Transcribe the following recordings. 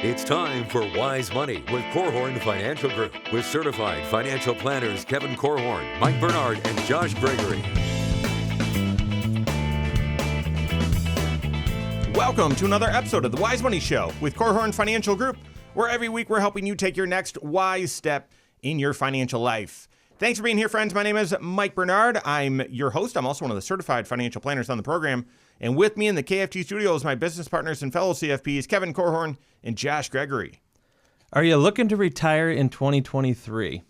It's time for Wise Money with Korhorn Financial Group with certified financial planners Kevin Korhorn, Mike Bernard, and Josh Gregory. Welcome to another episode of the Wise Money Show with Korhorn Financial Group, where every week we're helping you take your next wise step in your financial life. Thanks for being here, friends. My name is Mike Bernard. I'm your host. I'm also one of the certified financial planners on the program. And with me in the KFG studio is my business partners and fellow CFPs, Kevin Korhorn and Josh Gregory. Are you looking to retire in 2023?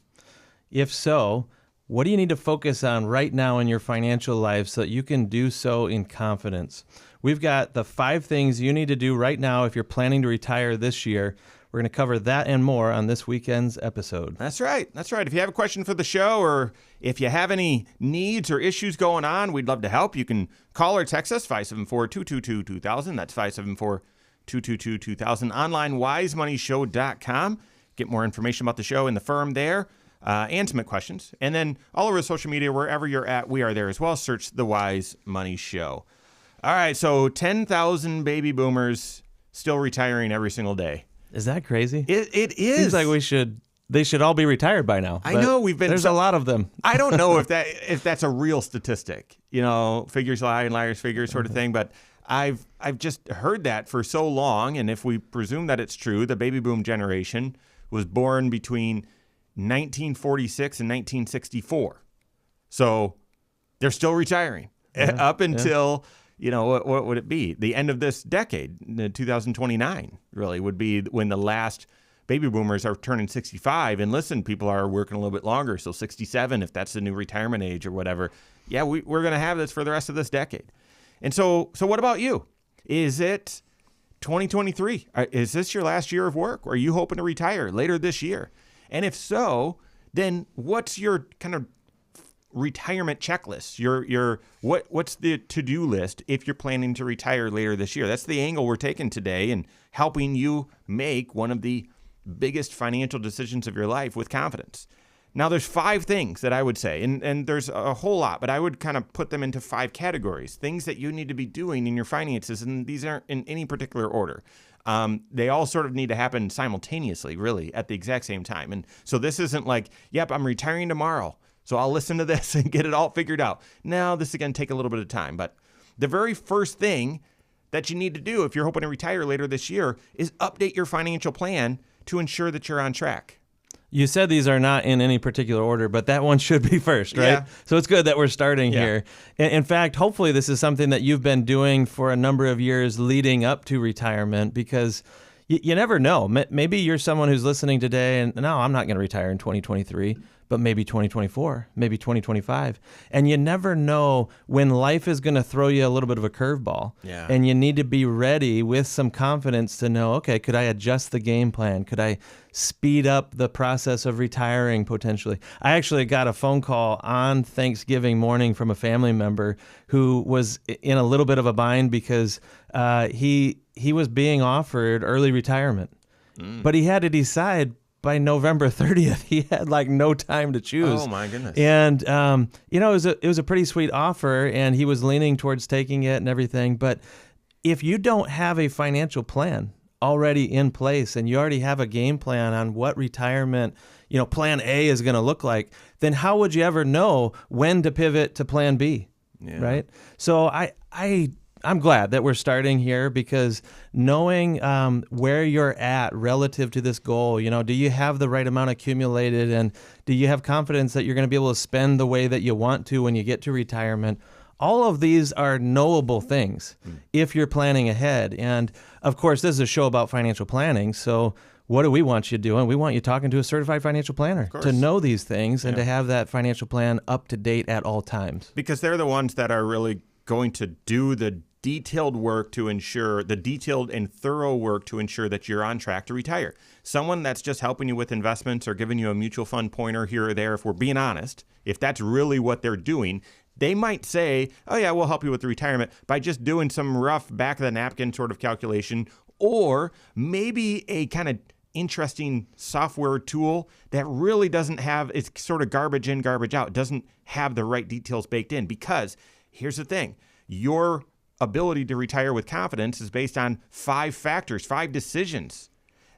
If so, what do you need to focus on right now in your financial life so that you can do so in confidence? We've got the 5 things you need to do right now if you're planning to retire this year. We're going to cover that and more on this weekend's episode. That's right. If you have a question for the show or if you have any needs or issues going on, we'd love to help. You can call or text us, 574-222-2000. That's 574-222-2000. Online, wisemoneyshow.com. Get more information about the show and the firm there and submit questions. And then all over social media, wherever you're at, we are there as well. Search The Wise Money Show. All right, so 10,000 baby boomers still retiring every single day. Is that crazy? It is. Seems like they should all be retired by now. I know there's a lot of them. I don't know if that's a real statistic, figures lie and liars figures sort of thing, but I've just heard that for so long, and if we presume that it's true, the baby boom generation was born between 1946 and 1964. So they're still retiring up until what would it be? The end of this decade, 2029, really, would be when the last baby boomers are turning 65. And listen, people are working a little bit longer, so 67, if that's the new retirement age or whatever. Yeah, we're going to have this for the rest of this decade. And so what about you? Is it 2023? Is this your last year of work? Or are you hoping to retire later this year? And if so, then what's your kind of retirement checklist? What's the to-do list if you're planning to retire later this year? That's the angle we're taking today and helping you make one of the biggest financial decisions of your life with confidence. Now, there's 5 things that I would say, and there's a whole lot, but I would kind of put them into 5 categories, things that you need to be doing in your finances, and these aren't in any particular order. They all sort of need to happen simultaneously, really, at the exact same time. And so this isn't like, yep, I'm retiring tomorrow, so I'll listen to this and get it all figured out. Now, this is going to take a little bit of time. But the very first thing that you need to do if you're hoping to retire later this year is update your financial plan to ensure that you're on track. You said these are not in any particular order, but that one should be first, right? Yeah. So it's good that we're starting here. In fact, hopefully this is something that you've been doing for a number of years leading up to retirement, because you never know. Maybe you're someone who's listening today and, no, I'm not going to retire in 2023, but maybe 2024, maybe 2025. And you never know when life is going to throw you a little bit of a curveball. Yeah. And you need to be ready with some confidence to know, okay, could I adjust the game plan? Could I speed up the process of retiring potentially? I actually got a phone call on Thanksgiving morning from a family member who was in a little bit of a bind because he was being offered early retirement, but he had to decide by November 30th. He had no time to choose. Oh my goodness. And it was a pretty sweet offer, and he was leaning towards taking it and everything. But if you don't have a financial plan already in place and you already have a game plan on what retirement, plan A is going to look like, then how would you ever know when to pivot to plan B? Yeah. Right? So I'm glad that we're starting here, because knowing where you're at relative to this goal, do you have the right amount accumulated, and do you have confidence that you're going to be able to spend the way that you want to when you get to retirement? All of these are knowable things if you're planning ahead. And of course, this is a show about financial planning. So what do we want you doing? We want you talking to a certified financial planner to know these things and to have that financial plan up to date at all times. Because they're the ones that are really going to do the detailed and thorough work to ensure that you're on track to retire. Someone that's just helping you with investments or giving you a mutual fund pointer here or there, if we're being honest, if that's really what they're doing, they might say, oh yeah, we'll help you with the retirement by just doing some rough back of the napkin sort of calculation, or maybe a kind of interesting software tool that really doesn't have, it's sort of garbage in, garbage out, doesn't have the right details baked in. Because here's the thing, your ability to retire with confidence is based on 5 factors, 5 decisions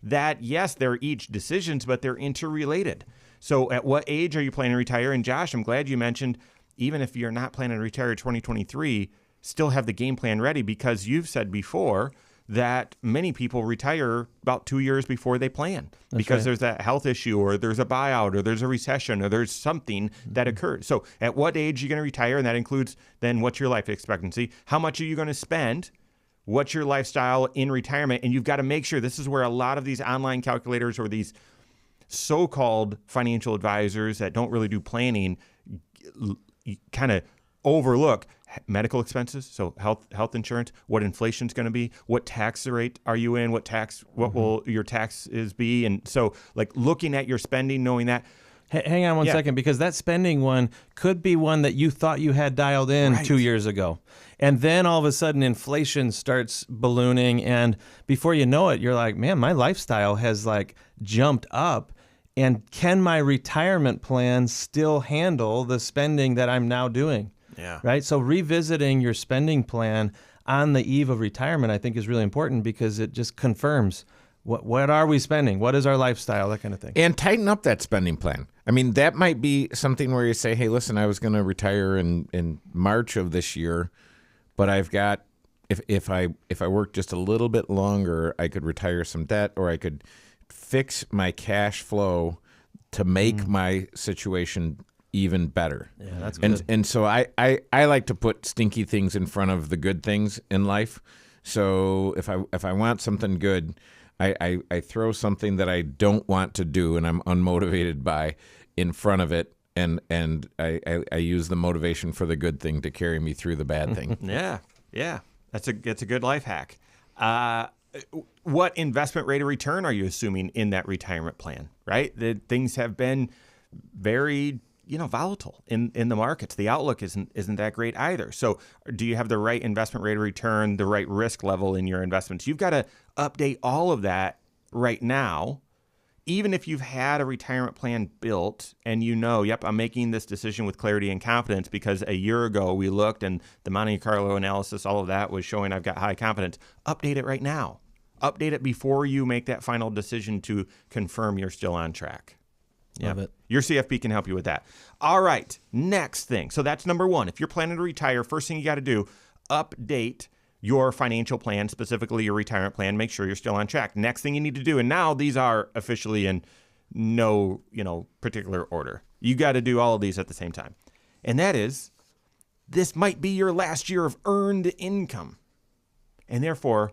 that, yes, they're each decisions, but they're interrelated. So at what age are you planning to retire? And Josh, I'm glad you mentioned, even if you're not planning to retire in 2023, still have the game plan ready, because you've said before that many people retire about 2 years before they plan. That's because right. there's that health issue, or there's a buyout, or there's a recession, or there's something that occurs. So at what age are you going to retire? And that includes then what's your life expectancy? How much are you going to spend? What's your lifestyle in retirement? And you've got to make sure, this is where a lot of these online calculators or these so-called financial advisors that don't really do planning kind of overlook medical expenses, so health insurance, what inflation's going to be, what tax rate are you in, what will your taxes be, and so like looking at your spending, knowing that. Hang on one second, because that spending one could be one that you thought you had dialed in Right. 2 years ago. And then all of a sudden inflation starts ballooning, and before you know it, you're like, man, my lifestyle has like jumped up. And can my retirement plan still handle the spending that I'm now doing? Yeah. Right? So revisiting your spending plan on the eve of retirement, I think, is really important, because it just confirms what are we spending? What is our lifestyle? That kind of thing. And tighten up that spending plan. I mean, that might be something where you say, hey, listen, I was going to retire in March of this year, but I've got, if I work just a little bit longer, I could retire some debt, or I could fix my cash flow to make my situation even better. Yeah, that's good. And so I like to put stinky things in front of the good things in life. So if I want something good, I throw something that I don't want to do and I'm unmotivated by in front of it, and I use the motivation for the good thing to carry me through the bad thing. Yeah. That's a good life hack. What investment rate of return are you assuming in that retirement plan, right? That things have been very, volatile in the markets. The outlook isn't that great either. So do you have the right investment rate of return, the right risk level in your investments? You've got to update all of that right now. Even if you've had a retirement plan built and yep, I'm making this decision with clarity and confidence because a year ago we looked and the Monte Carlo analysis, all of that was showing I've got high confidence. Update it right now. Update it before you make that final decision to confirm you're still on track. Love it. Your CFP can help you with that. All right, next thing. So that's number one. If you're planning to retire, first thing you got to do, update your financial plan, specifically your retirement plan. Make sure you're still on track. Next thing you need to do, and now these are officially in no, particular order. You got to do all of these at the same time. And that is, this might be your last year of earned income. And therefore,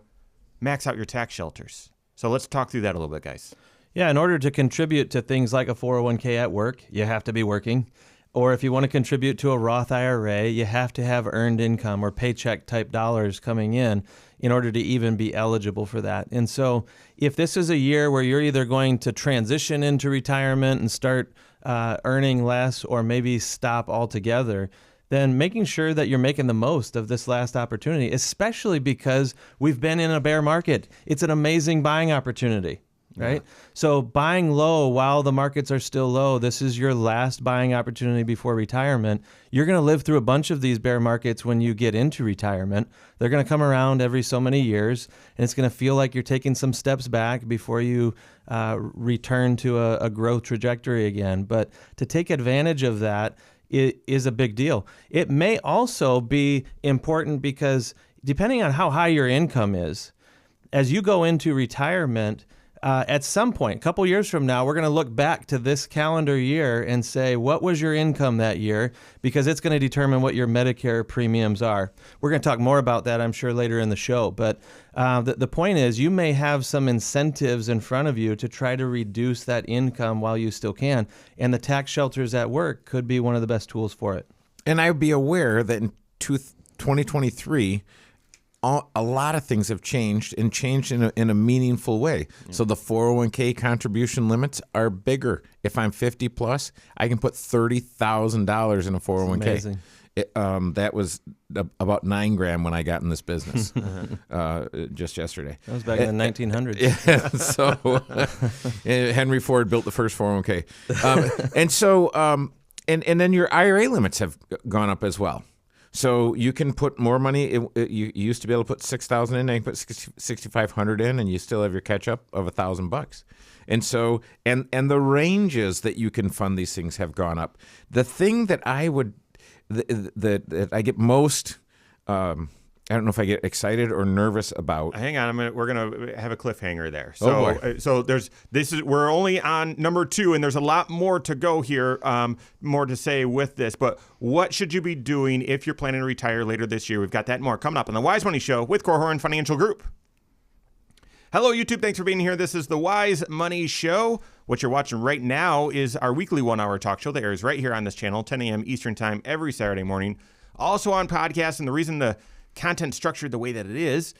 max out your tax shelters. So let's talk through that a little bit, guys. Yeah, in order to contribute to things like a 401k at work, you have to be working. Or if you want to contribute to a Roth IRA, you have to have earned income or paycheck type dollars coming in order to even be eligible for that. And so if this is a year where you're either going to transition into retirement and start earning less, or maybe stop altogether, then making sure that you're making the most of this last opportunity, especially because we've been in a bear market. It's an amazing buying opportunity. Right? Yeah. So buying low while the markets are still low, this is your last buying opportunity before retirement. You're going to live through a bunch of these bear markets when you get into retirement. They're going to come around every so many years, and it's going to feel like you're taking some steps back before you return to a growth trajectory again. But to take advantage of that is a big deal. It may also be important because depending on how high your income is, as you go into retirement, at some point, a couple years from now, we're going to look back to this calendar year and say, what was your income that year? Because it's going to determine what your Medicare premiums are. We're going to talk more about that, I'm sure, later in the show. But the point is, you may have some incentives in front of you to try to reduce that income while you still can. And the tax shelters at work could be one of the best tools for it. And I'd be aware that in 2023, a lot of things have changed and changed in a meaningful way. Yeah. So the 401k contribution limits are bigger. If I'm 50 plus, I can put $30,000 in a 401k. Amazing. That was about $9,000 when I got in this business just yesterday. That was back in the 1900s. Yeah, so Henry Ford built the first 401k. And so, and then your IRA limits have gone up as well. So you can put more money. You used to be able to put $6,000 in, now you can put $6,500 in, and you still have your catch up of $1,000. And so, and the ranges that you can fund these things have gone up. The thing that I would, that I get most, I don't know if I get excited or nervous about. Hang on a minute. We're gonna have a cliffhanger there. So, we're only on number 2, and there's a lot more to go here. More to say with this, but what should you be doing if you're planning to retire later this year? We've got that and more coming up on the Wise Money Show with Korhorn Financial Group. Hello, YouTube. Thanks for being here. This is the Wise Money Show. What you're watching right now is our weekly 1-hour talk show that airs right here on this channel, 10 a.m. Eastern Time every Saturday morning. Also on podcast, and the reason the content structured the way that it is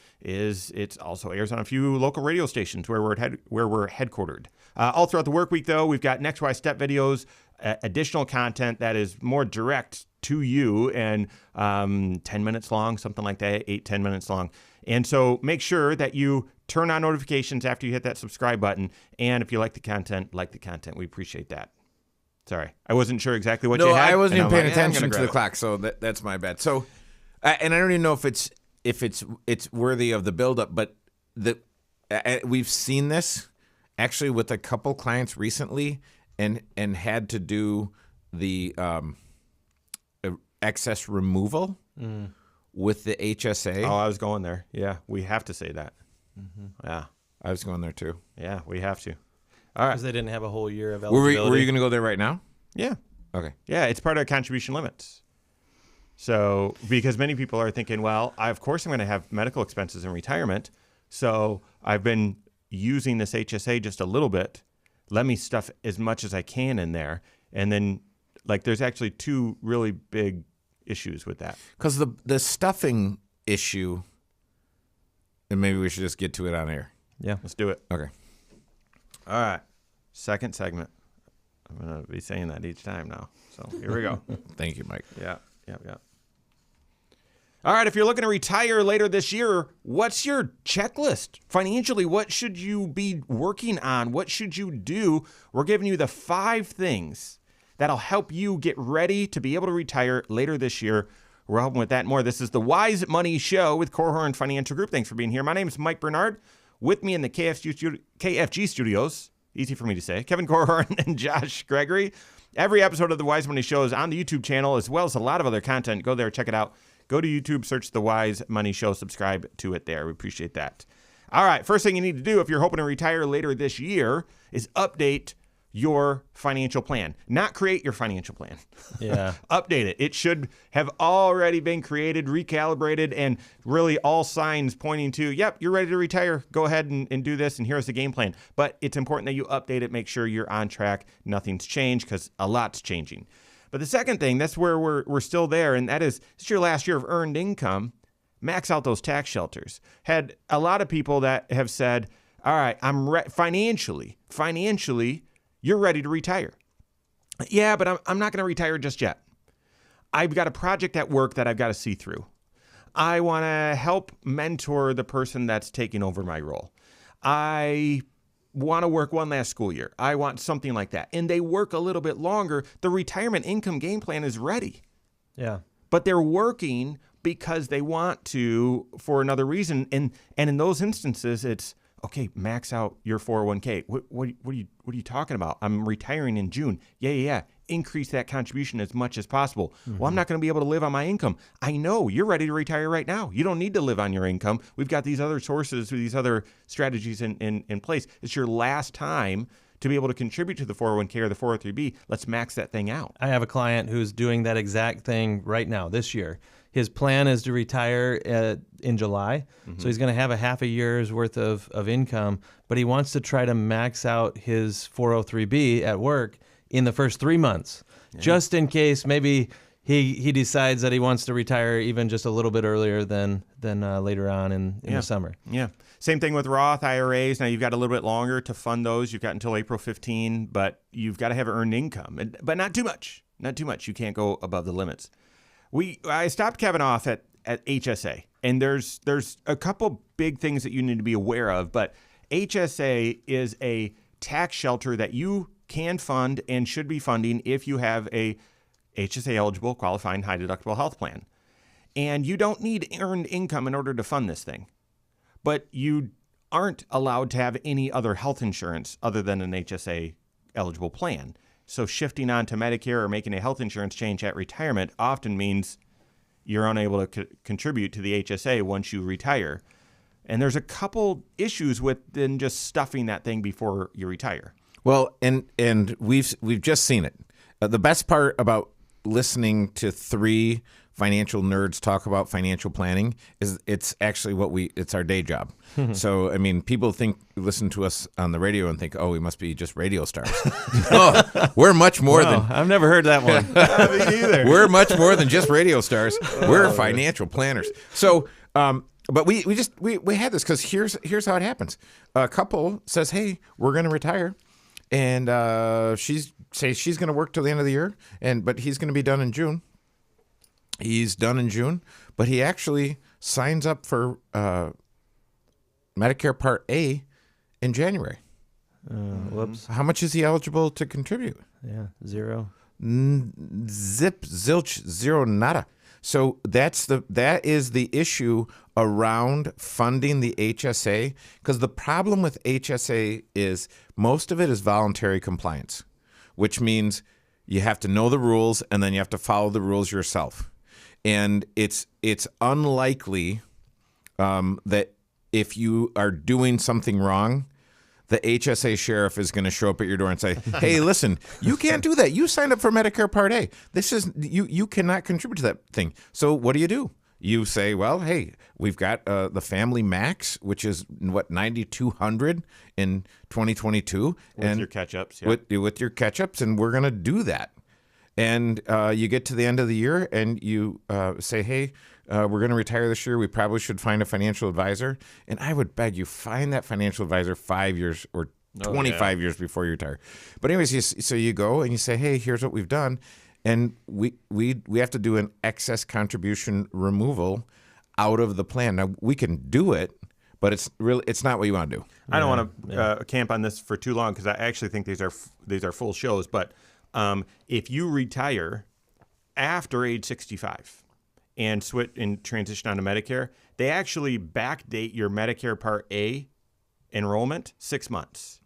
it also airs on a few local radio stations where we're headquartered. All throughout the work week, though, we've got Next Wise Step videos, additional content that is more direct to you, and 10 minutes long, something like that, 8-10 minutes long. And so make sure that you turn on notifications after you hit that subscribe button. And if you like the content, we appreciate that. Sorry, I wasn't sure exactly what you had. No, I wasn't even paying like, attention to the clock, so that's my bad. So, and I don't even know if it's worthy of the buildup, but we've seen this actually with a couple clients recently, and had to do the excess removal with the HSA. Oh, I was going there. Yeah, we have to say that. Mm-hmm. Yeah, I was going there too. Yeah, we have to. All right. Because they didn't have a whole year of Were eligibility. you going to go there right now? Yeah. Okay. Yeah, it's part of contribution limits. So, because many people are thinking, well, of course I'm going to have medical expenses in retirement. So I've been using this HSA just a little bit. Let me stuff as much as I can in there. And then, like, there's actually 2 really big issues with that. Because the stuffing issue, and maybe we should just get to it on air. Yeah. Let's do it. Okay. All right. Second segment. I'm going to be saying that each time now. So here we go. Thank you, Mike. Yeah. All right, if you're looking to retire later this year, what's your checklist? Financially, what should you be working on? What should you do? We're giving you the 5 things that'll help you get ready to be able to retire later this year. We're helping with that and more. This is the Wise Money Show with Korhorn Financial Group. Thanks for being here. My name is Mike Bernard. With me in the KFG studios, easy for me to say, Kevin Korhorn and Josh Gregory. Every episode of the Wise Money Show is on the YouTube channel, as well as a lot of other content. Go there, check it out. Go to YouTube, search the Wise Money Show, subscribe to it there. We appreciate that. All right, first thing you need to do if you're hoping to retire later this year is update your financial plan. Not create your financial plan. Yeah. Update it. It should have already been created, recalibrated, and really all signs pointing to, yep, you're ready to retire. Go ahead and do this, and here's the game plan. But it's important that you update it, make sure you're on track, nothing's changed, because a lot's changing. But the second thing, that's where we're still there, and that is, it's your last year of earned income. Max out those tax shelters. Had a lot of people that have said, all right, I'm financially, you're ready to retire. Yeah, but I'm not going to retire just yet. I've got a project at work that I've got to see through. I want to help mentor the person that's taking over my role. I want to work one last school year. I want something like that. And they work a little bit longer. The retirement income game plan is ready. Yeah. But they're working because they want to for another reason. And in those instances, it's, okay, max out your 401k. What are you talking about? I'm retiring in June. Yeah. Increase that contribution as much as possible. Mm-hmm. Well, I'm not going to be able to live on my income. I know you're ready to retire right now. You don't need to live on your income. We've got these other sources, these other strategies in place. It's your last time to be able to contribute to the 401k or the 403b. Let's max that thing out. I have a client who's doing that exact thing right now this year. His plan is to retire in July, so he's going to have a half a year's worth of income, but he wants to try to max out his 403b at work in the first 3 months, just in case maybe he decides that he wants to retire even just a little bit earlier than later on in the summer. Yeah. Same thing with Roth IRAs. Now, you've got a little bit longer to fund those. You've got until April 15, but you've got to have earned income, but not too much. Not too much. You can't go above the limits. I stopped Kevin off at HSA, and there's a couple big things that you need to be aware of, but HSA is a tax shelter that you can fund and should be funding if you have a HSA eligible qualifying high deductible health plan. and you don't need earned income in order to fund this thing. But you aren't allowed to have any other health insurance other than an HSA eligible plan. So shifting on to Medicare or making a health insurance change at retirement often means you're unable to contribute to the HSA once you retire. And there's a couple issues with then just stuffing that thing before you retire. Well, and we've just seen it. The best part about listening to three financial nerds talk about financial planning is it's actually it's our day job. So, I mean, people listen to us on the radio and think, oh, we must be just radio stars. No, we're much more than. I've never heard that one. Me either. We're much more than just radio stars. We're financial planners. So, but we had this because here's how it happens. A couple says, hey, we're going to retire. And she's going to work till the end of the year, but he's going to be done in June. He's done in June, but he actually signs up for Medicare Part A in January. Whoops. How much is he eligible to contribute? Yeah, zero. Zip, zilch, zero, nada. So that is the issue around funding the HSA, because the problem with HSA is most of it is voluntary compliance, which means you have to know the rules and then you have to follow the rules yourself. And it's unlikely that if you are doing something wrong, the HSA sheriff is going to show up at your door and say, hey, listen, you can't do that. You signed up for Medicare Part A. This is you cannot contribute to that thing. So what do? You say, well, hey, we've got the Family Max, which is what, $9,200 in 2022, With your catch-ups, yeah. with your catch-ups, and we're going to do that. And you get to the end of the year and you say, hey, we're going to retire this year. We probably should find a financial advisor. And I would beg you, find that financial advisor 5 years or 25 years before you retire. But anyways, so you go and you say, hey, here's what we've done. And we have to do an excess contribution removal out of the plan. Now, we can do it, but it's not what you want to do. I don't want to camp on this for too long because I actually think these are full shows. But if you retire after age 65 and switch and transition onto Medicare, they actually backdate your Medicare Part A enrollment 6 months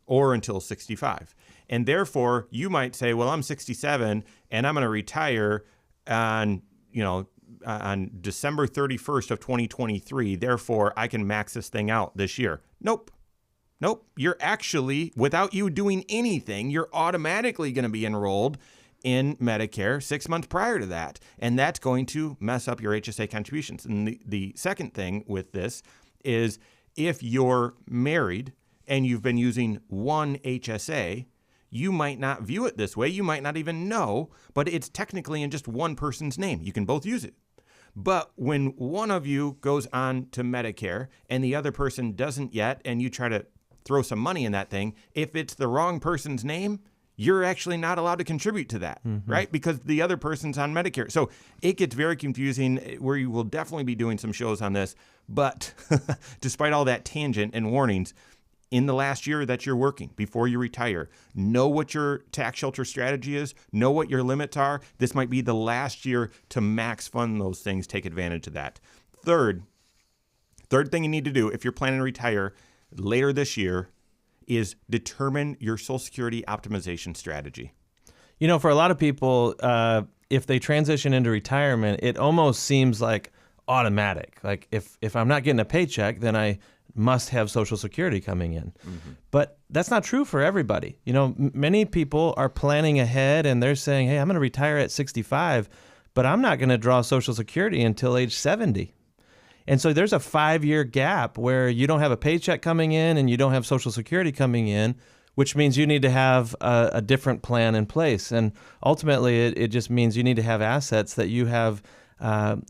or until 65. And therefore, you might say, well, I'm 67 and I'm going to retire on December 31st of 2023. Therefore, I can max this thing out this year. Nope. You're actually, without you doing anything, you're automatically going to be enrolled in Medicare 6 months prior to that. And that's going to mess up your HSA contributions. And the second thing with this is if you're married and you've been using one HSA, you might not view it this way. You might not even know, but it's technically in just one person's name. You can both use it. But when one of you goes on to Medicare and the other person doesn't yet, and you try to throw some money in that thing, if it's the wrong person's name, you're actually not allowed to contribute to that, right? Because the other person's on Medicare. So it gets very confusing, where you will definitely be doing some shows on this. But despite all that tangent and warnings, in the last year that you're working before you retire, know what your tax shelter strategy is, know what your limits are. This might be the last year to max fund those things. Take advantage of that. Third thing you need to do if you're planning to retire later this year is determine your Social Security optimization strategy. You know, for a lot of people, if they transition into retirement, it almost seems like automatic. Like if I'm not getting a paycheck, then I must have Social Security coming in. But that's not true for everybody. You know, many people are planning ahead and they're saying, hey, I'm going to retire at 65, but I'm not going to draw Social Security until age 70. And so there's a 5-year gap where you don't have a paycheck coming in and you don't have Social Security coming in, which means you need to have a different plan in place. And ultimately, it just means you need to have assets that you have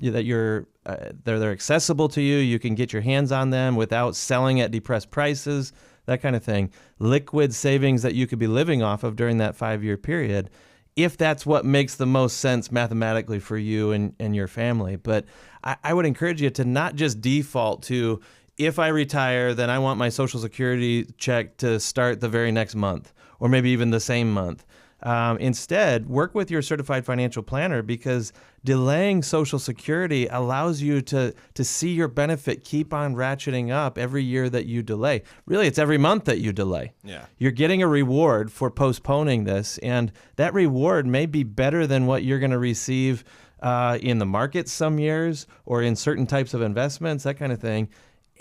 they're accessible to you. You can get your hands on them without selling at depressed prices, that kind of thing. Liquid savings that you could be living off of during that 5-year period, if that's what makes the most sense mathematically for you and your family. But I would encourage you to not just default to, if I retire, then I want my Social Security check to start the very next month, or maybe even the same month. Instead, work with your certified financial planner, because delaying Social Security allows you to see your benefit keep on ratcheting up every year that you delay. Really, it's every month that you delay. Yeah. You're getting a reward for postponing this, and that reward may be better than what you're going to receive in the market some years or in certain types of investments, that kind of thing.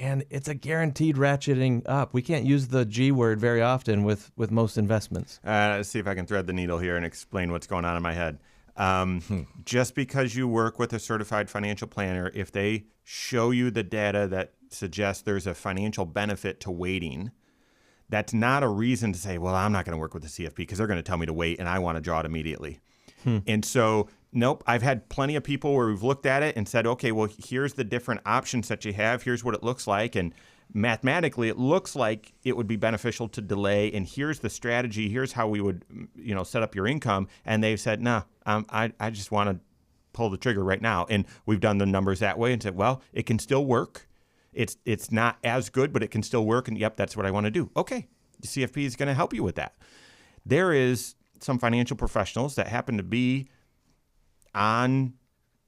And it's a guaranteed ratcheting up. We can't use the G word very often with most investments. Let's see if I can thread the needle here and explain what's going on in my head. Just because you work with a certified financial planner, if they show you the data that suggests there's a financial benefit to waiting, that's not a reason to say, well, I'm not going to work with the CFP because they're going to tell me to wait and I want to draw it immediately. And so, nope, I've had plenty of people where we've looked at it and said, okay, well, here's the different options that you have. Here's what it looks like. And mathematically, it looks like it would be beneficial to delay. And here's the strategy. Here's how we would, set up your income. And they've said, no, I just want to pull the trigger right now. And we've done the numbers that way and said, well, it can still work. It's not as good, but it can still work. And yep, that's what I want to do. Okay, the CFP is going to help you with that. There is some financial professionals that happen to be on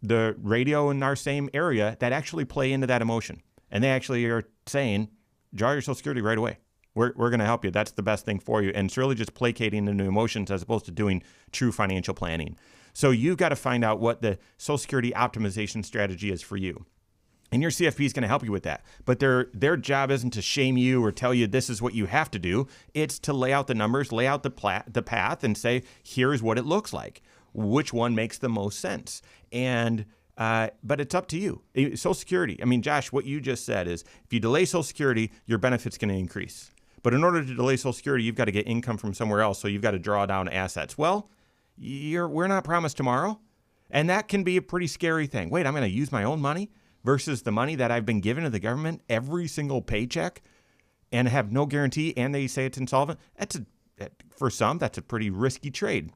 the radio in our same area that actually play into that emotion. And they actually are saying, draw your Social Security right away. We're going to help you. That's the best thing for you. And it's really just placating into emotions as opposed to doing true financial planning. So you've got to find out what the Social Security optimization strategy is for you. And your CFP is going to help you with that. But their job isn't to shame you or tell you this is what you have to do. It's to lay out the numbers, lay out the path, and say, here's what it looks like. Which one makes the most sense? And but it's up to you. Social Security, I mean, Josh, what you just said is if you delay Social Security, your benefit's going to increase. But in order to delay Social Security, you've got to get income from somewhere else, so you've got to draw down assets. Well, we're not promised tomorrow, and that can be a pretty scary thing. Wait, I'm going to use my own money versus the money that I've been given to the government every single paycheck and have no guarantee, and they say it's insolvent. For some, that's a pretty risky trade.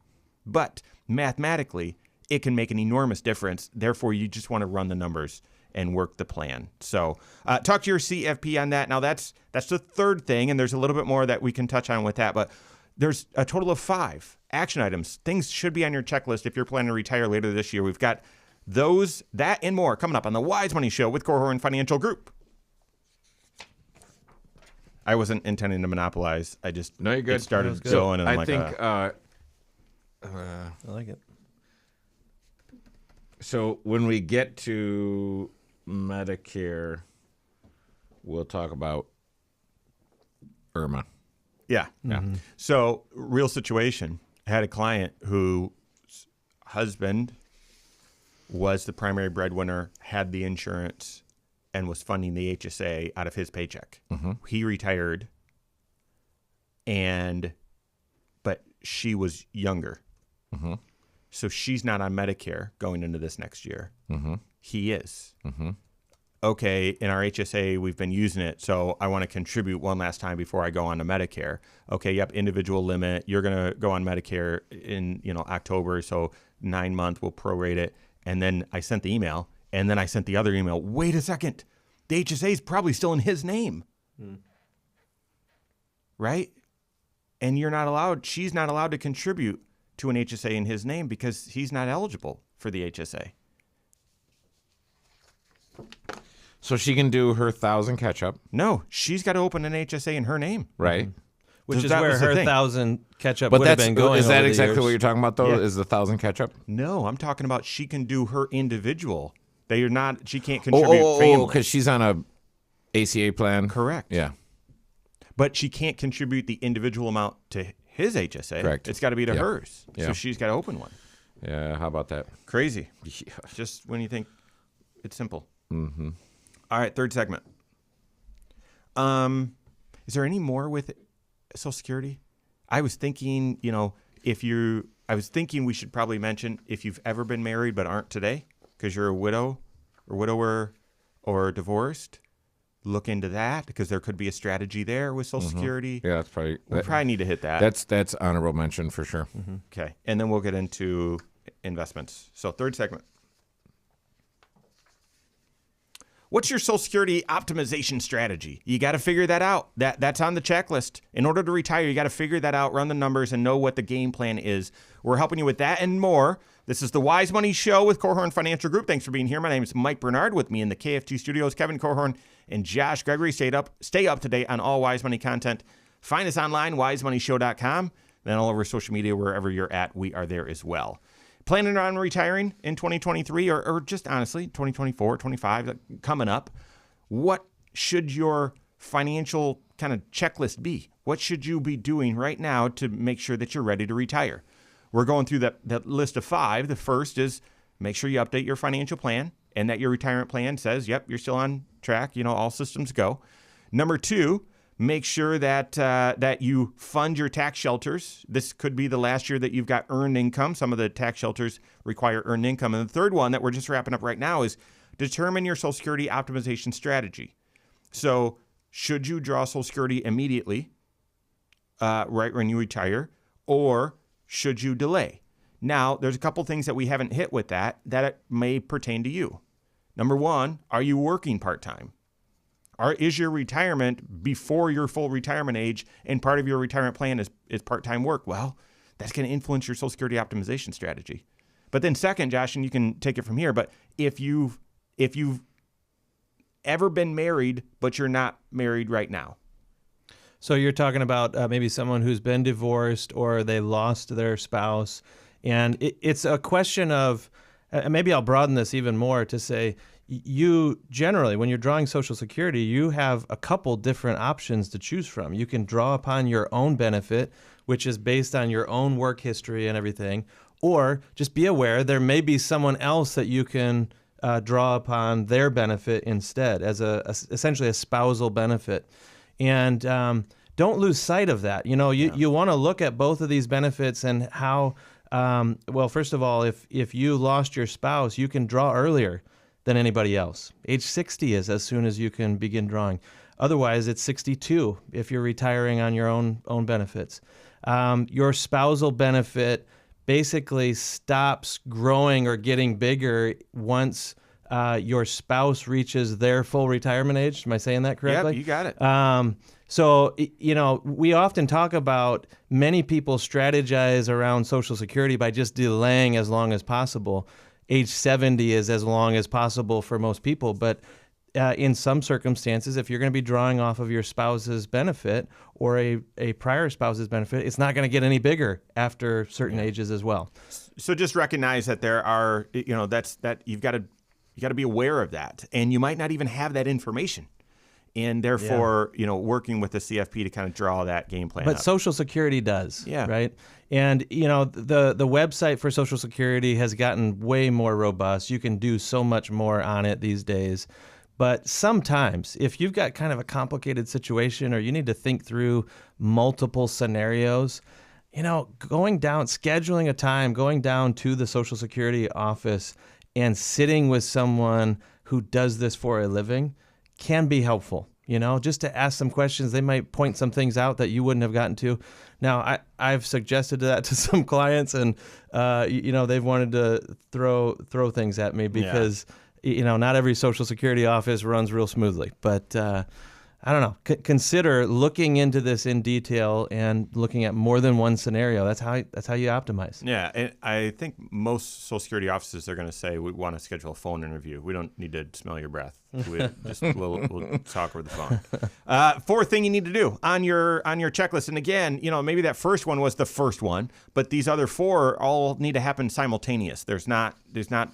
But mathematically, it can make an enormous difference. Therefore, you just want to run the numbers and work the plan. So talk to your CFP on that. Now, that's the third thing, and there's a little bit more that we can touch on with that. But there's a total of 5 action items. Things should be on your checklist if you're planning to retire later this year. We've got that and more coming up on the Wise Money Show with Korhorn Financial Group. I wasn't intending to monopolize. I just No, you're good. It started good. going, and I'm I like, think I like it. so. When we get to Medicare, we'll talk about Irma. yeah. So, real situation. I had a client whose husband was the primary breadwinner, had the insurance, and was funding the HSA out of his paycheck. He retired, but she was younger. So she's not on Medicare going into this next year. He is. Okay, in our HSA, we've been using it, so I want to contribute one last time before I go on to Medicare. Okay, yep, individual limit. You're going to go on Medicare in October, so 9 month, we'll prorate it. And then I sent the email, and then I sent the other email. Wait a second. The HSA is probably still in his name. Right? And she's not allowed to contribute to an HSA in his name because he's not eligible for the HSA. So she can do her 1,000 catch-up, No, she's got to open an HSA in her name. right? Which So is that where was the her thing. 1,000 catch-up But would have that's been going is that over the exactly years. what you're talking about, though? Yeah. Is the 1,000 catch-up? No, I'm talking about she can do her individual. She can't contribute family. Because she's on a ACA plan. Correct. Yeah. But she can't contribute the individual amount to his HSA. Correct. It's got to be to Yeah. hers. Yeah. So she's got to open one. Yeah. How about that? Crazy. Yeah. Just when you think it's simple. All right, third segment. Is there any more with Social Security? I was thinking, we should probably mention if you've ever been married but aren't today because you're a widow or widower or divorced, look into that because there could be a strategy there with Social Security. Yeah, that's probably We probably need to hit that. that's honorable mention for sure. Okay. And then we'll get into investments. So third segment. What's your Social Security optimization strategy? You got to figure that out. That's on the checklist. In order to retire, you got to figure that out, run the numbers, and know what the game plan is. We're helping you with that and more. This is the Wise Money Show with Korhorn Financial Group. Thanks for being here. My name is Mike Bernard. With me in the KFT studios, Kevin Korhorn and Josh Gregory. Stay up to date on all Wise Money content. Find us online, wisemoneyshow.com. Then all over social media, wherever you're at, we are there as well. Planning on retiring in 2023 or just honestly 2024, 25 coming up, what should your financial kind of checklist be? What should you be doing right now to make sure that you're ready to retire? We're going through that list of 5. The first is make sure you update your financial plan and that your retirement plan says, yep, you're still on track, all systems go. Number 2, make sure that you fund your tax shelters. This could be the last year that you've got earned income. Some of the tax shelters require earned income. And the third one that we're just wrapping up right now is determine your Social Security optimization strategy. So should you draw Social Security immediately, right when you retire, or should you delay? Now, there's a couple things that we haven't hit with that may pertain to you. Number 1, are you working part-time? Is your retirement before your full retirement age and part of your retirement plan is part-time work? Well, that's going to influence your Social Security optimization strategy. But then second, Josh, and you can take it from here, but if you've ever been married, but you're not married right now. So you're talking about maybe someone who's been divorced or they lost their spouse. And it's a question of, maybe I'll broaden this even more to say, you generally, when you're drawing Social Security, you have a couple different options to choose from. You can draw upon your own benefit, which is based on your own work history and everything, or just be aware there may be someone else that you can draw upon their benefit instead as essentially a spousal benefit. And don't lose sight of that. You want to look at both of these benefits and how, well, first of all, if you lost your spouse, you can draw earlier than anybody else. Age 60 is as soon as you can begin drawing. Otherwise, it's 62 if you're retiring on your own benefits. Your spousal benefit basically stops growing or getting bigger once your spouse reaches their full retirement age. Am I saying that correctly? Yep, you got it. So, we often talk about many people strategize around Social Security by just delaying as long as possible. Age 70 is as long as possible for most people, but in some circumstances, if you're going to be drawing off of your spouse's benefit or a prior spouse's benefit, it's not going to get any bigger after certain ages as well. So just recognize that there are, that you've got to be aware of that, and you might not even have that information. And therefore, working with the CFP to kind of draw that game plan But up. Social Security does, right? And, the website for Social Security has gotten way more robust. You can do so much more on it these days. But sometimes, if you've got kind of a complicated situation or you need to think through multiple scenarios, scheduling a time, going down to the Social Security office and sitting with someone who does this for a living can be helpful, just to ask some questions. They might point some things out that you wouldn't have gotten to. Now, I've suggested that to some clients, and they've wanted to throw things at me because not every Social Security office runs real smoothly. But I don't know. Consider looking into this in detail and looking at more than one scenario. That's how you optimize. Yeah, and I think most Social Security offices are going to say we want to schedule a phone interview. We don't need to smell your breath. We'll talk over the phone. Fourth thing you need to do on your checklist, and again, maybe that first one was the first one, but these other 4 all need to happen simultaneous. There's not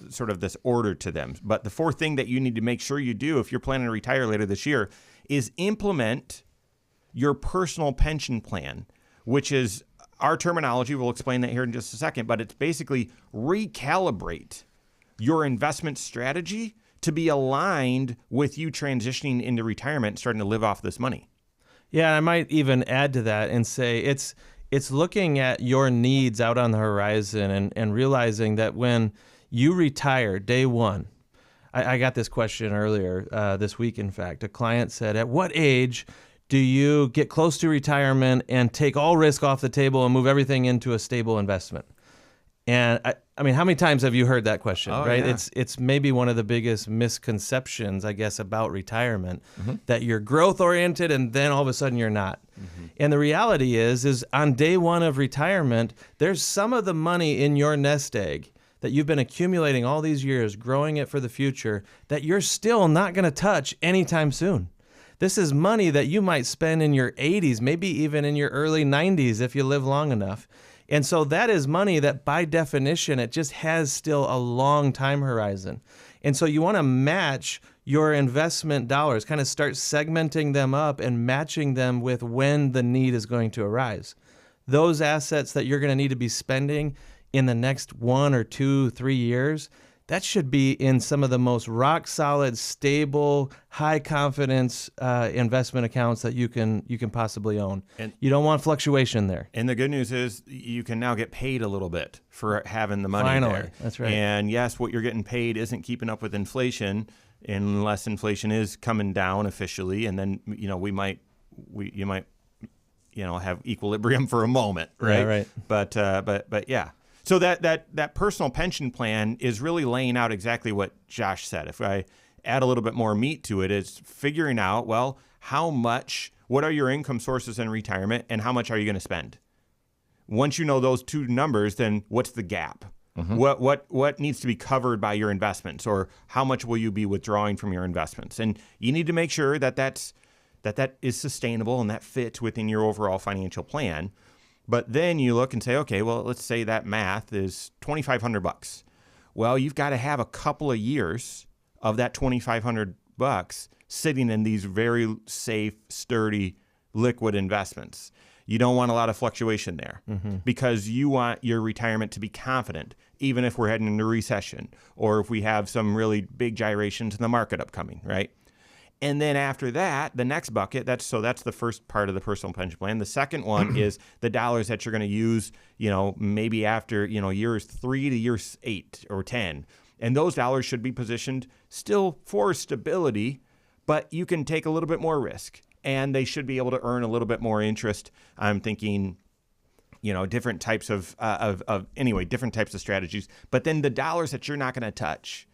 sort of this order to them. But the fourth thing that you need to make sure you do if you're planning to retire later this year is implement your personal pension plan, which is our terminology. We'll explain that here in just a second, but it's basically recalibrate your investment strategy to be aligned with you transitioning into retirement and starting to live off this money. Yeah, I might even add to that and say it's looking at your needs out on the horizon and realizing that when you retire day one, I got this question earlier this week, in fact. A client said, at what age do you get close to retirement and take all risk off the table and move everything into a stable investment? And I mean, how many times have you heard that question, Oh, right? yeah. It's maybe one of the biggest misconceptions, I guess, about retirement, Mm-hmm. that you're growth oriented and then all of a sudden you're not. And the reality is on day one of retirement, there's some of the money in your nest egg that you've been accumulating all these years, growing it for the future, that you're still not going to touch anytime soon. This is money that you might spend in your 80s, maybe even in your early 90s if you live long enough. And so that is money that by definition, it just has still a long time horizon. And so you want to match your investment dollars, kind of start segmenting them up and matching them with when the need is going to arise. Those assets that you're going to need to be spending in the next 1 or 2, 3 years, that should be in some of the most rock solid, stable, high confidence investment accounts that you can possibly own. And you don't want fluctuation there. And the good news is you can now get paid a little bit for having the money Finally, there. that's right. And yes, what you're getting paid isn't keeping up with inflation unless inflation is coming down officially, and then you might have equilibrium for a moment, right? Yeah, right. But yeah. So that personal pension plan is really laying out exactly what Josh said. If I add a little bit more meat to it, it's figuring out, well, what are your income sources in retirement and how much are you going to spend? Once you know those two numbers, then what's the gap? Mm-hmm. What needs to be covered by your investments, or how much will you be withdrawing from your investments? And you need to make sure that is sustainable and that fits within your overall financial plan. But then you look and say, okay, well, let's say that math is $2,500. Well, you've got to have a couple of years of that $2,500 sitting in these very safe, sturdy, liquid investments. You don't want a lot of fluctuation there because you want your retirement to be confident, even if we're heading into recession or if we have some really big gyrations in the market upcoming, right? And then after that, the next bucket, that's the first part of the personal pension plan. The second one is the dollars that you're going to use, maybe after, years 3 to years 8 or 10. And those dollars should be positioned still for stability, but you can take a little bit more risk. And they should be able to earn a little bit more interest. I'm thinking, different types of different types of strategies. But then the dollars that you're not going to touch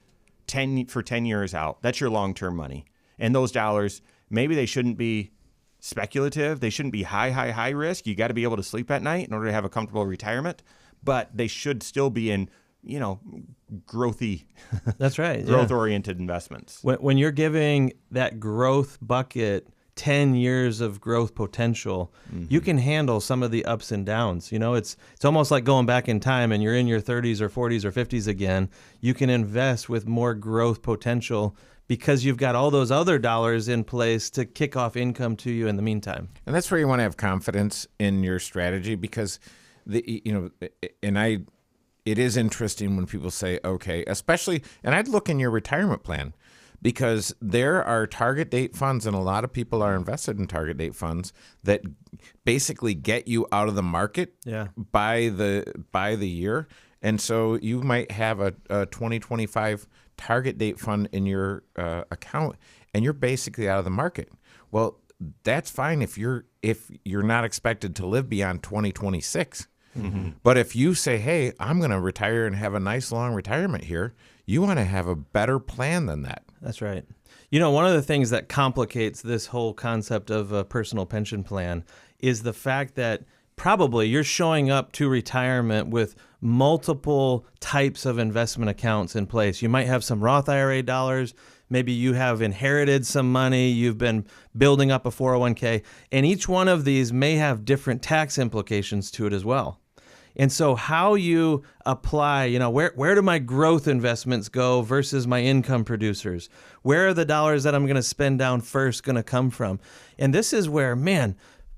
10 years out, that's your long-term money. And those dollars, maybe they shouldn't be speculative. They shouldn't be high risk. You got to be able to sleep at night in order to have a comfortable retirement. But they should still be in, growthy, That's right. growth-oriented investments. When you're giving that growth bucket 10 years of growth potential, you can handle some of the ups and downs. It's almost like going back in time and you're in your 30s or 40s or 50s again. You can invest with more growth potential because you've got all those other dollars in place to kick off income to you in the meantime. And that's where you want to have confidence in your strategy, because it is interesting when people say, okay, especially, and I'd look in your retirement plan, because there are target date funds, and a lot of people are invested in target date funds that basically get you out of the market by the year. And so you might have a 2025 target date fund in your account, and you're basically out of the market. Well, that's fine if you're not expected to live beyond 2026. Mm-hmm. But if you say, hey, I'm going to retire and have a nice long retirement here, you want to have a better plan than that. That's right. One of the things that complicates this whole concept of a personal pension plan is the fact that probably you're showing up to retirement with multiple types of investment accounts in place. You might have some Roth IRA dollars. Maybe you have inherited some money. You've been building up a 401k. And each one of these may have different tax implications to it as well. And so how you apply, where do my growth investments go versus my income producers? Where are the dollars that I'm going to spend down first going to come from? And this is where,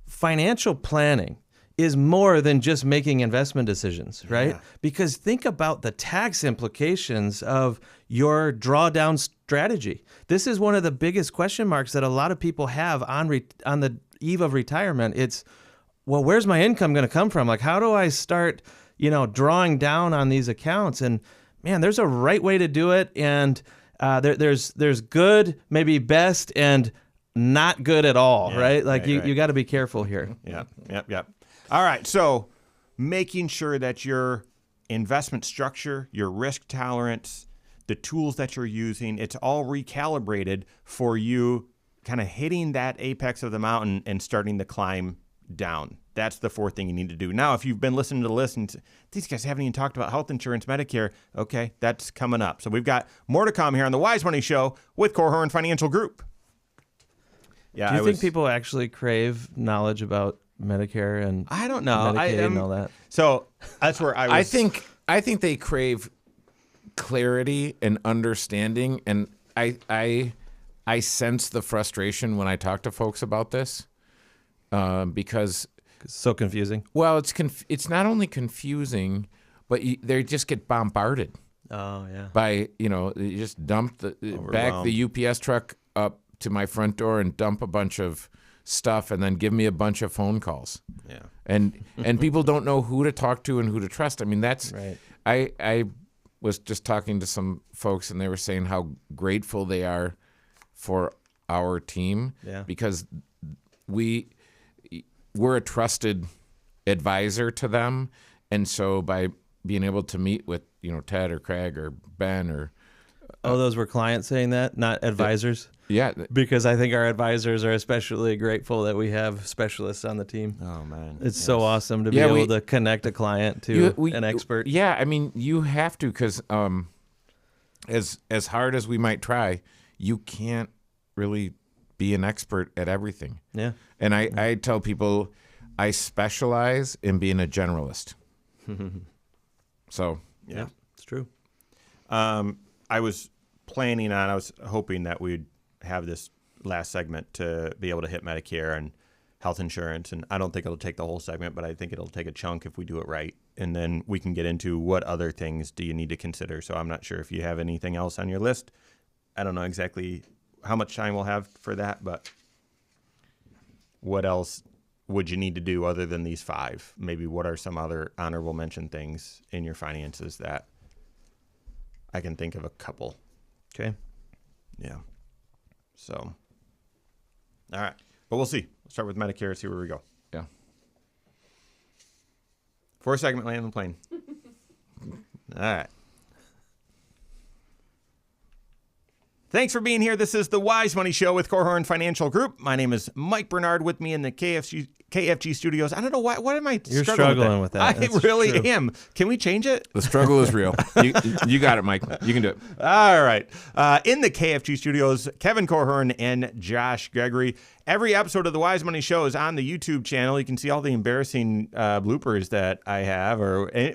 financial planning is more than just making investment decisions, right? Yeah. Because think about the tax implications of your drawdown strategy. This is one of the biggest question marks that a lot of people have on the eve of retirement. It's, well, where's my income going to come from? Like, how do I start, drawing down on these accounts? And there's a right way to do it. And there's good, maybe best, and not good at all, right? Like you got to be careful here. Yep. All right. So making sure that you're investment structure, your risk tolerance, the tools that you're using, it's all recalibrated for you kind of hitting that apex of the mountain and starting the climb down. That's the fourth thing you need to do. Now, if you've been listening to the list and these guys haven't even talked about health insurance, Medicare, okay, that's coming up. So we've got more to come here on the Wise Money Show with Korhorn Financial Group. Yeah, Do you think people actually crave knowledge about Medicare and I don't know. Medicaid and all that? So that's where I was. I think they crave clarity and understanding, and I sense the frustration when I talk to folks about this because It's so confusing. well, it's not only confusing, but they just get bombarded Oh, yeah. by you just dump back the UPS truck up to my front door and dump a bunch of stuff and then give me a bunch of phone calls. Yeah. And people don't know who to talk to and who to trust. I mean, that's Right. I was just talking to some folks and they were saying how grateful they are for our team Yeah. because we're a trusted advisor to them, and so by being able to meet with Ted or Craig or Ben or Oh, those were clients saying that, not advisors? yeah. Because I think our advisors are especially grateful that we have specialists on the team. Oh man, It's so awesome to be Yeah, able to connect a client to an expert. Yeah, I mean, you have to because as hard as we might try, you can't really be an expert at everything. Yeah. And I tell people I specialize in being a generalist. So yeah. It's true. I was I was hoping that we'd have this last segment to be able to hit Medicare and health insurance. And I don't think it'll take the whole segment, but I think it'll take a chunk if we do it right. And then we can get into what other things do you need to consider. So I'm not sure if you have anything else on your list. I don't know exactly how much time we'll have for that, but what else would you need to do other than these 5? Maybe what are some other honorable mention things in your finances that I can think of a couple. Okay. Yeah. So, all right. But we'll see. We'll start with Medicare, see where we go. yeah. 4th segment, land the plane. All right. Thanks for being here. This is the Wise Money Show with Korhorn Financial Group. My name is Mike Bernard. With me in the KFG studios. I don't know why. What am I You're struggling with that. I That's really true. am. Can we change it? The struggle is real. You got it, Mike. You can do it. All right. In the KFG studios, Kevin Korhorn and Josh Gregory. Every episode of the Wise Money Show is on the YouTube channel. You can see all the embarrassing bloopers that I have,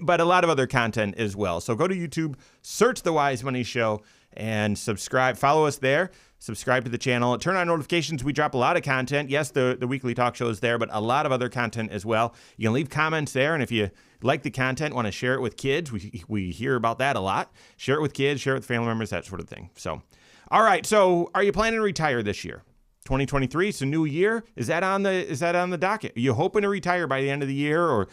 but a lot of other content as well. So go to YouTube, search the Wise Money Show, and subscribe. Follow us there. Subscribe to the channel. Turn on notifications. We drop a lot of content. Yes, the weekly talk show is there, but a lot of other content as well. You can leave comments there, and if you like the content, want to share it with kids, we hear about that a lot. Share it with kids, share it with family members, that sort of thing. So, all right. So, are you planning to retire this year? 2023, it's a new year. Is that on the docket? Are you hoping to retire by the end of the year or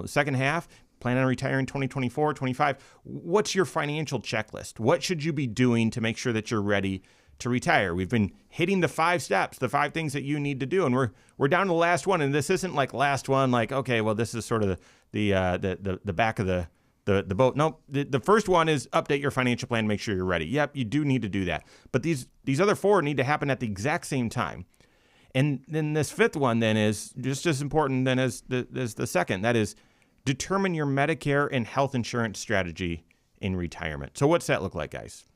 second half? Plan on retiring 2024, 25. What's your financial checklist? What should you be doing to make sure that you're ready to retire? We've been hitting the 5 steps, the 5 things that you need to do, and we're down to the last one. And this isn't like last one, like okay, well this is sort of the back of the boat. No, the first one is update your financial plan, make sure you're ready. Yep, you do need to do that. But these other 4 need to happen at the exact same time. And then this 5th one then is just as important then as the second. That is determine your Medicare and health insurance strategy in retirement. So what's that look like, guys?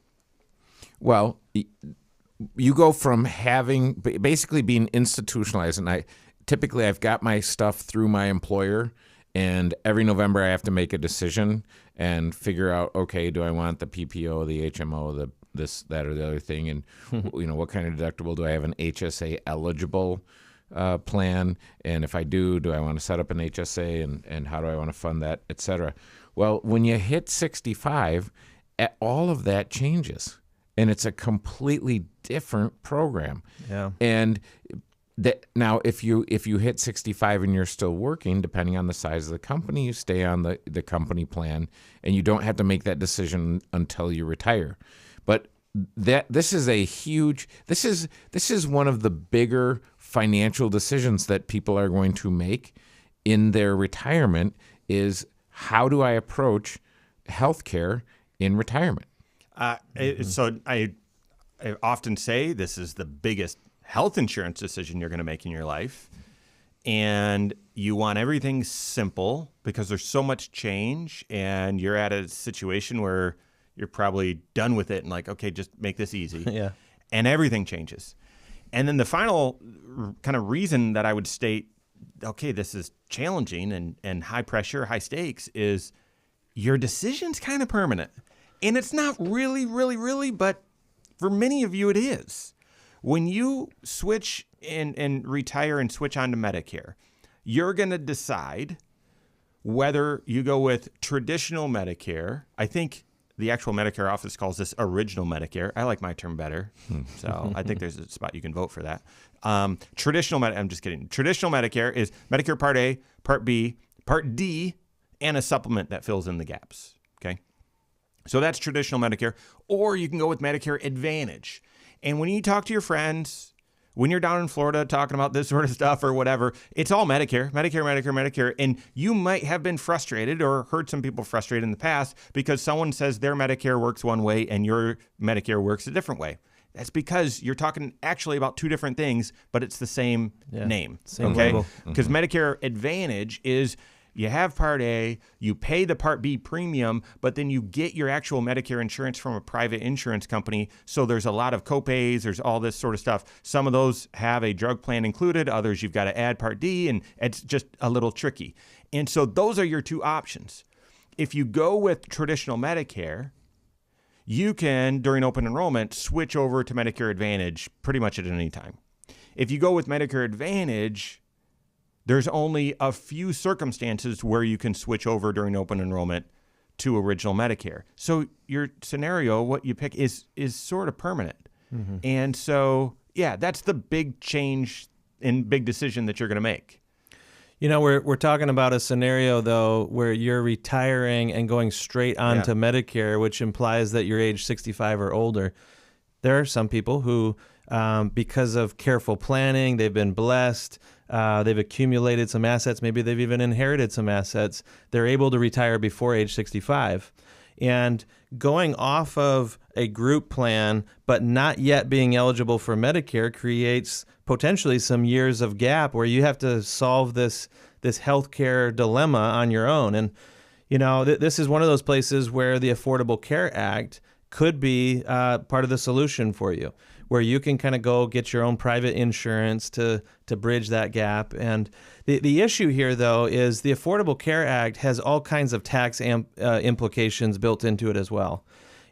Well, you go from basically being institutionalized, and I've got my stuff through my employer, and every November I have to make a decision and figure out, okay, do I want the PPO, the HMO, the this, that, or the other thing, and what kind of deductible do I have? An HSA eligible plan, and if I do I want to set up an HSA, and how do I want to fund that, et cetera? Well, when you hit 65, all of that changes, and it's a completely different program. Yeah. And now, if you hit 65 and you're still working, depending on the size of the company, you stay on the company plan, and you don't have to make that decision until you retire. But this is one of the bigger financial decisions that people are going to make in their retirement, is how do I approach healthcare in retirement? So I often say this is the biggest health insurance decision you're going to make in your life. And you want everything simple because there's so much change and you're at a situation where you're probably done with it and like, okay, just make this easy. Yeah. And everything changes. And then the final kind of reason that I would state, okay, this is challenging and high pressure, high stakes, is your decision's kind of permanent. And it's not really, but for many of you it is. When you switch and retire and switch on to Medicare, you're going to decide whether you go with traditional Medicare. I think the actual Medicare office calls this original Medicare. I like my term better. So I think there's a spot you can vote for that. I'm just kidding. Traditional Medicare is Medicare Part A, Part B, Part D, and a supplement that fills in the gaps. Okay. So that's traditional Medicare. Or you can go with Medicare Advantage. And when you talk to your friends, when you're down in Florida talking about this sort of stuff or whatever, it's all Medicare. And you might have been frustrated or heard some people frustrated in the past because someone says their Medicare works one way and your Medicare works a different way. That's because you're talking actually about two different things, but it's the same name. Same okay? label. Because Medicare Advantage is you have Part A, you pay the Part B premium, but then you get your actual Medicare insurance from a private insurance company. So there's a lot of copays, there's all this sort of stuff. Some of those have a drug plan included, others you've got to add Part D, and it's just a little tricky. And so those are your two options. If you go with traditional Medicare, you can, during open enrollment, switch over to Medicare Advantage pretty much at any time. If you go with Medicare Advantage, there's only a few circumstances where you can switch over during open enrollment to original Medicare. So your scenario, what you pick, is sort of permanent. Mm-hmm. And so, yeah, that's the big change and big decision that you're going to make. You know, we're talking about a scenario, though, where you're retiring and going straight on to Medicare, which implies that you're age 65 or older. There are some people who, because of careful planning, they've been blessed, they've accumulated some assets, maybe they've even inherited some assets, they're able to retire before age 65. And going off of a group plan, but not yet being eligible for Medicare, creates potentially some years of gap where you have to solve this healthcare dilemma on your own. And, you know, this is one of those places where the Affordable Care Act could be part of the solution for you, where you can kind of go get your own private insurance to bridge that gap. And the issue here, though, is the Affordable Care Act has all kinds of tax implications built into it as well.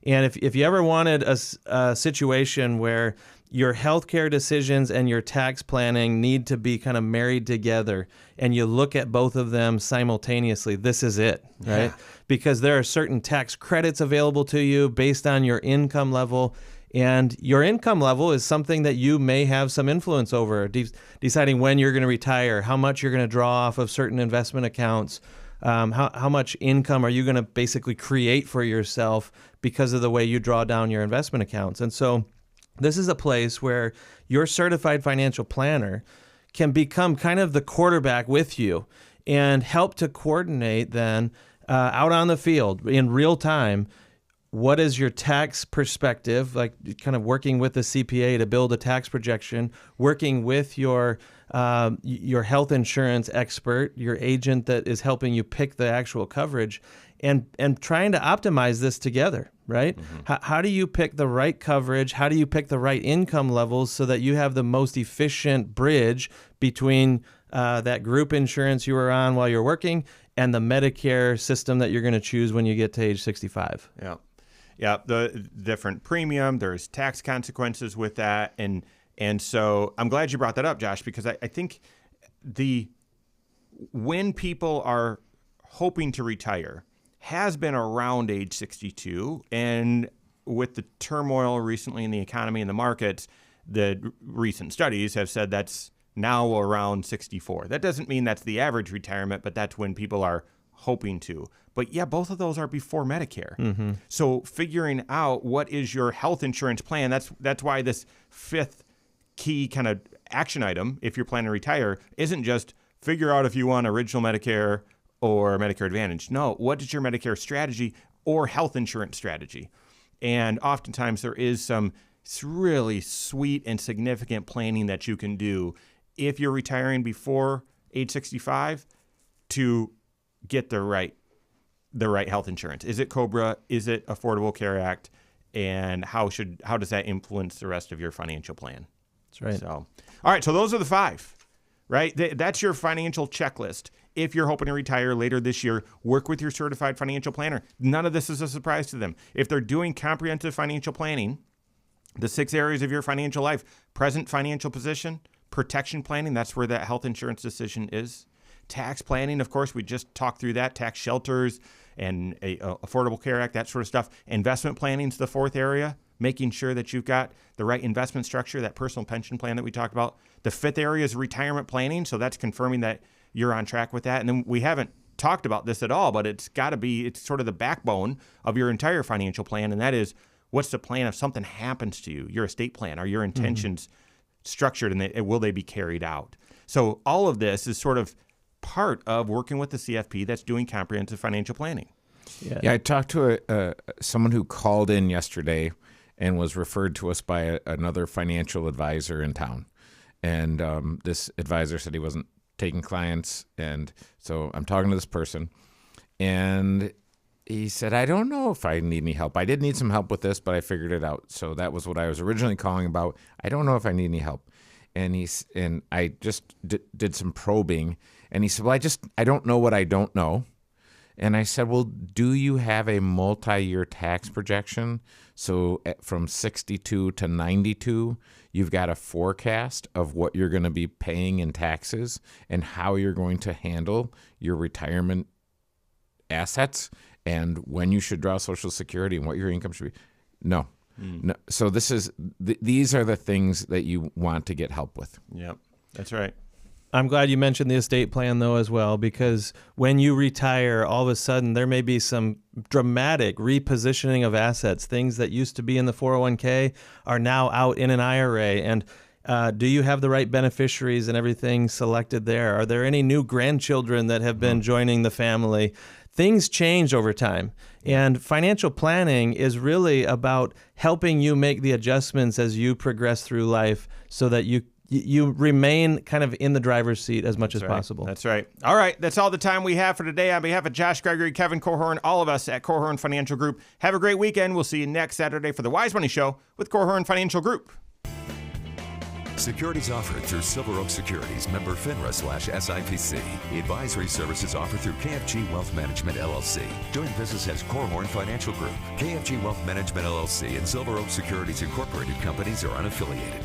And if you ever wanted a situation where your healthcare decisions and your tax planning need to be kind of married together and you look at both of them simultaneously, this is it, right? Yeah. Because there are certain tax credits available to you based on your income level. And your income level is something that you may have some influence over, deciding when you're going to retire, how much you're going to draw off of certain investment accounts, how much income are you going to basically create for yourself because of the way you draw down your investment accounts. And so this is a place where your certified financial planner can become kind of the quarterback with you and help to coordinate then out on the field in real time. What is your tax perspective, like kind of working with the CPA to build a tax projection, working with your health insurance expert, your agent that is helping you pick the actual coverage, and trying to optimize this together, right? Mm-hmm. How do you pick the right coverage? How do you pick the right income levels so that you have the most efficient bridge between that group insurance you were on while you're working and the Medicare system that you're going to choose when you get to age 65? Yeah, the different premium, there's tax consequences with that. And so I'm glad you brought that up, Josh, because I think when people are hoping to retire has been around age 62. And with the turmoil recently in the economy and the markets, the recent studies have said that's now around 64. That doesn't mean that's the average retirement, but that's when people are hoping to. But yeah, both of those are before Medicare. Mm-hmm. So figuring out what is your health insurance plan, that's why this fifth key kind of action item, if you're planning to retire, isn't just figure out if you want original Medicare or Medicare Advantage. No, what is your Medicare strategy or health insurance strategy? And oftentimes there is some really sweet and significant planning that you can do if you're retiring before age 65 to get the right health insurance. Is it COBRA? Is it Affordable Care Act? And how does that influence the rest of your financial plan? That's right. So, all right. So those are the 5, right? That's your financial checklist. If you're hoping to retire later this year, work with your certified financial planner. None of this is a surprise to them. If they're doing comprehensive financial planning, the 6 areas of your financial life: present financial position, protection planning, that's where that health insurance decision is. Tax planning, of course, we just talked through that. Tax shelters and Affordable Care Act, that sort of stuff. Investment planning is the 4th area, making sure that you've got the right investment structure, that personal pension plan that we talked about. The 5th area is retirement planning, so that's confirming that you're on track with that. And then we haven't talked about this at all, but it's sort of the backbone of your entire financial plan, and that is, what's the plan if something happens to you? Your estate plan, are your intentions structured, and will they be carried out? So all of this is sort of part of working with the CFP that's doing comprehensive financial planning. Yeah, I talked to someone who called in yesterday and was referred to us by another financial advisor in town. And this advisor said he wasn't taking clients. And so I'm talking to this person. And he said, I don't know if I need any help. I did need some help with this, but I figured it out. So that was what I was originally calling about. I don't know if I need any help. And I just did some probing. And he said, well, I don't know what I don't know. And I said, well, do you have a multi-year tax projection? So from 62 to 92, you've got a forecast of what you're going to be paying in taxes and how you're going to handle your retirement assets and when you should draw Social Security and what your income should be. No. No. So these are the things that you want to get help with. Yep, that's right. I'm glad you mentioned the estate plan, though, as well, because when you retire, all of a sudden there may be some dramatic repositioning of assets. Things that used to be in the 401k are now out in an IRA. And do you have the right beneficiaries and everything selected there? Are there any new grandchildren that have been joining the family? Things change over time. And financial planning is really about helping you make the adjustments as you progress through life so that you remain kind of in the driver's seat as much as possible. That's right. All right. That's all the time we have for today. On behalf of Josh Gregory, Kevin Korhorn, all of us at Korhorn Financial Group, have a great weekend. We'll see you next Saturday for the Wise Money Show with Korhorn Financial Group. Securities offered through Silver Oak Securities, member FINRA/SIPC. Advisory services offered through KFG Wealth Management, LLC. Doing business as Korhorn Financial Group. KFG Wealth Management, LLC and Silver Oak Securities Incorporated companies are unaffiliated.